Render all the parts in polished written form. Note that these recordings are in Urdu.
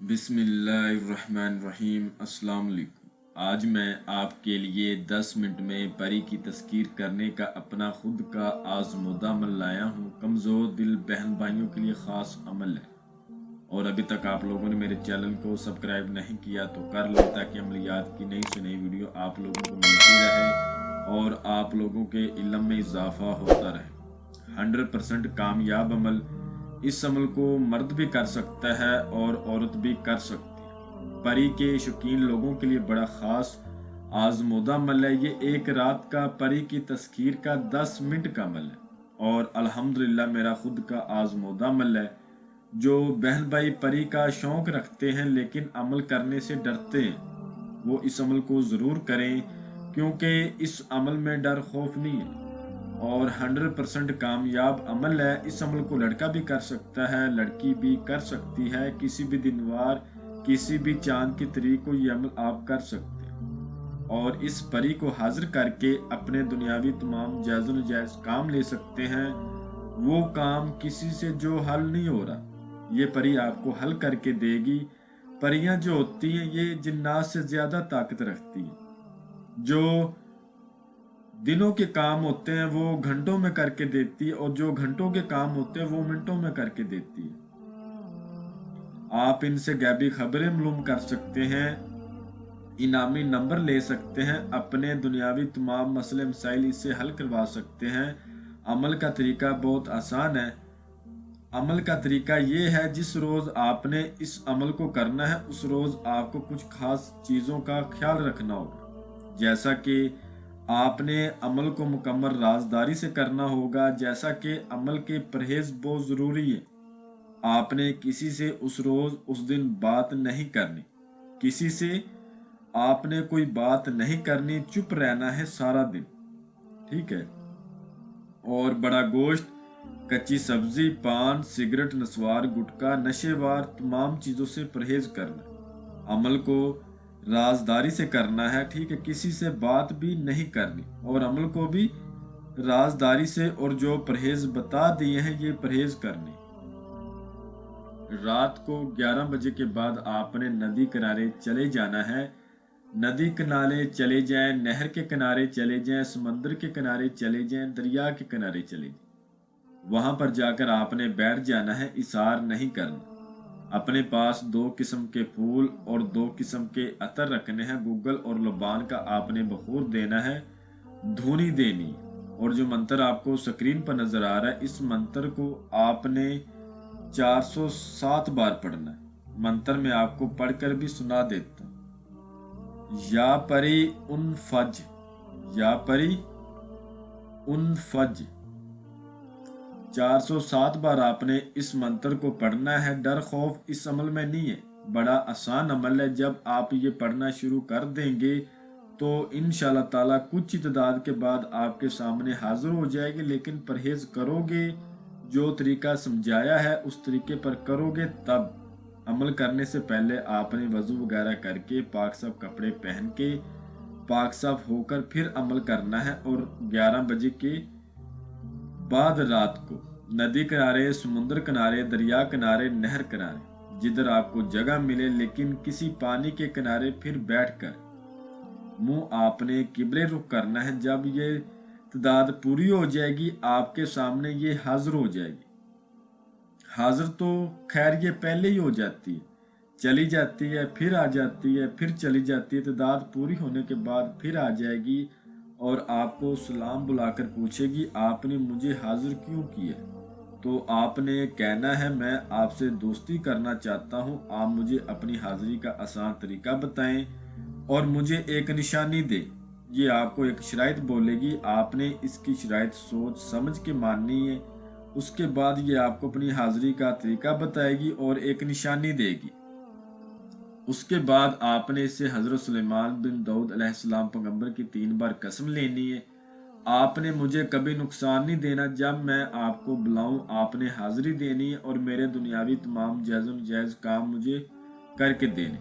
بسم اللہ الرحمن الرحیم۔ السلام علیکم۔ آج میں آپ کے لیے 10 منٹ میں پری کی تذکیر کرنے کا اپنا خود کا آزمودہ عمل لایا ہوں۔ کمزور دل بہن بھائیوں کے لیے خاص عمل ہے، اور ابھی تک آپ لوگوں نے میرے چینل کو سبسکرائب نہیں کیا تو کر لیں تاکہ عملیات کی نئی سے نئی ویڈیو آپ لوگوں کو ملتی رہے اور آپ لوگوں کے علم میں اضافہ ہوتا رہے۔ 100% کامیاب عمل، اس عمل کو مرد بھی کر سکتا ہے اور عورت بھی کر سکتی ہے۔ پری کے شوقین لوگوں کے لیے بڑا خاص آزمودہ عمل ہے۔ یہ ایک رات کا پری کی تذکیر کا 10 منٹ کا عمل ہے، اور الحمدللہ میرا خود کا آزمودہ عمل ہے۔ جو بہن بھائی پری کا شوق رکھتے ہیں لیکن عمل کرنے سے ڈرتے ہیں، وہ اس عمل کو ضرور کریں، کیونکہ اس عمل میں ڈر خوف نہیں ہے اور 100% کامیاب عمل ہے۔ اس عمل کو لڑکا بھی کر سکتا ہے، لڑکی بھی کر سکتی ہے۔ کسی بھی دنوار، کسی بھی چاند کی تاریخ کو یہ عمل آپ کر سکتے ہیں، اور اس پری کو حاضر کر کے اپنے دنیاوی تمام جائز و ناجائز کام لے سکتے ہیں۔ وہ کام کسی سے جو حل نہیں ہو رہا، یہ پری آپ کو حل کر کے دے گی۔ پریاں جو ہوتی ہیں یہ جنات سے زیادہ طاقت رکھتی ہیں۔ جو دنوں کے کام ہوتے ہیں وہ گھنٹوں میں کر کے دیتی ہے، اور جو گھنٹوں کے کام ہوتے ہیں وہ منٹوں میں کر کے دیتی ہے۔ آپ ان سے غیبی خبریں معلوم کر سکتے ہیں، انعامی نمبر لے سکتے ہیں، اپنے دنیاوی تمام مسئلے مسائل اس سے حل کروا سکتے ہیں۔ عمل کا طریقہ بہت آسان ہے۔ عمل کا طریقہ یہ ہے، جس روز آپ نے اس عمل کو کرنا ہے اس روز آپ کو کچھ خاص چیزوں کا خیال رکھنا ہوگا، جیسا کہ آپ نے عمل کو مکمل رازداری سے کرنا ہوگا، جیسا کہ عمل کے پرہیز بہت ضروری ہے۔ آپ نے کسی سے اس روز اس دن بات نہیں کرنی، کسی سے آپ نے کوئی بات نہیں کرنی، چپ رہنا ہے سارا دن، ٹھیک ہے؟ اور بڑا گوشت، کچی سبزی، پان، سگریٹ، نسوار، گٹکا، نشے وار تمام چیزوں سے پرہیز کرنا۔ عمل کو رازداری سے کرنا ہے، ٹھیک ہے؟ کسی سے بات بھی نہیں کرنی، اور عمل کو بھی رازداری سے، اور جو پرہیز بتا دیے ہیں یہ پرہیز کرنے۔ رات کو 11 بجے کے بعد آپ نے ندی کنارے چلے جانا ہے۔ ندی کنارے چلے جائیں، نہر کے کنارے چلے جائیں، سمندر کے کنارے چلے جائیں، دریا کے کنارے چلے جائیں۔ وہاں پر جا کر آپ نے بیٹھ جانا ہے، اثار نہیں کرنا۔ اپنے پاس 2 قسم کے پھول اور 2 قسم کے عطر رکھنے ہیں۔ گوگل اور لبان کا آپ نے بخور دینا ہے، دھونی دینی ہے۔ اور جو منتر آپ کو سکرین پر نظر آ رہا ہے، اس منتر کو آپ نے 407 بار پڑھنا ہے۔ منتر میں آپ کو پڑھ کر بھی سنا دیتا ہوں۔ یا پری ان فج، یا پری ان فج، 407 بار آپ نے اس منتر کو پڑھنا ہے۔ ڈر خوف اس عمل میں نہیں ہے، بڑا آسان عمل ہے۔ جب آپ یہ پڑھنا شروع کر دیں گے تو انشاءاللہ تعالیٰ کچھ ہی تعداد کے بعد آپ کے سامنے حاضر ہو جائے گی۔ لیکن پرہیز کرو گے، جو طریقہ سمجھایا ہے اس طریقے پر کرو گے، تب عمل کرنے سے پہلے آپ نے وضو وغیرہ کر کے پاک صاف کپڑے پہن کے پاک صاف ہو کر پھر عمل کرنا ہے۔ اور 11 بجے کے بعد رات کو ندی کنارے، سمندر کنارے، دریا کنارے، نہر کنارے، جدھر آپ کو جگہ ملے، لیکن کسی پانی کے کنارے پھر بیٹھ کر منہ آپ نے قبلے رخ کرنا ہے۔ جب یہ تعداد پوری ہو جائے گی آپ کے سامنے یہ حاضر ہو جائے گی۔ حاضر تو خیر یہ پہلے ہی ہو جاتی ہے، چلی جاتی ہے، پھر آ جاتی ہے، پھر چلی جاتی ہے۔ تعداد پوری ہونے کے بعد پھر آ جائے گی اور آپ کو سلام بلا کر پوچھے گی آپ نے مجھے حاضر کیوں کیا؟ تو آپ نے کہنا ہے میں آپ سے دوستی کرنا چاہتا ہوں، آپ مجھے اپنی حاضری کا آسان طریقہ بتائیں اور مجھے ایک نشانی دیں۔ یہ آپ کو ایک شرائط بولے گی، آپ نے اس کی شرائط سوچ سمجھ کے ماننی ہے۔ اس کے بعد یہ آپ کو اپنی حاضری کا طریقہ بتائے گی اور ایک نشانی دے گی۔ اس کے بعد آپ نے اس سے حضرت سلیمان بن داؤد علیہ السلام پیغمبر کی 3 بار قسم لینی ہے، آپ نے مجھے کبھی نقصان نہیں دینا، جب میں آپ کو بلاؤں آپ نے حاضری دینی ہے، اور میرے دنیاوی تمام جائز و ناجائز کام مجھے کر کے دینے۔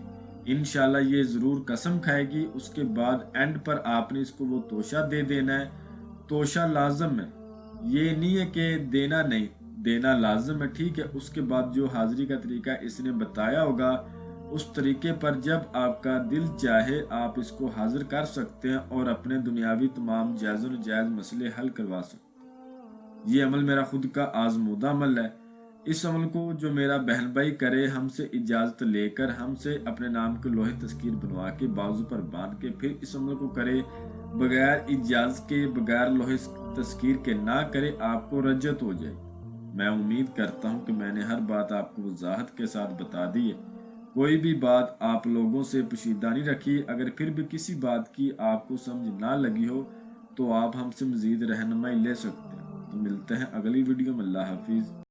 انشاءاللہ یہ ضرور قسم کھائے گی۔ اس کے بعد اینڈ پر آپ نے اس کو وہ توشہ دے دینا ہے۔ توشہ لازم ہے، یہ نہیں ہے کہ دینا نہیں، دینا لازم ہے، ٹھیک ہے؟ اس کے بعد جو حاضری کا طریقہ اس نے بتایا ہوگا اس طریقے پر جب آپ کا دل چاہے آپ اس کو حاضر کر سکتے ہیں اور اپنے دنیاوی تمام جائز و ناجائز مسئلے حل کروا سکتے ہیں۔ یہ عمل میرا خود کا آزمودہ عمل ہے۔ اس عمل کو جو میرا بہن بھائی کرے، ہم سے اجازت لے کر، ہم سے اپنے نام کے لوہے تذکیر بنوا کے بازو پر باندھ کے پھر اس عمل کو کرے، بغیر اجازت کے، بغیر لوہے تذکیر کے نہ کرے، آپ کو رجعت ہو جائے۔ میں امید کرتا ہوں کہ میں نے ہر بات آپ کو وضاحت کے ساتھ بتا دی ہے۔ کوئی بھی بات آپ لوگوں سے پوشیدہ نہیں رکھی۔ اگر پھر بھی کسی بات کی آپ کو سمجھ نہ لگی ہو تو آپ ہم سے مزید رہنمائی لے سکتے ہیں۔ تو ملتے ہیں اگلی ویڈیو میں۔ اللہ حافظ۔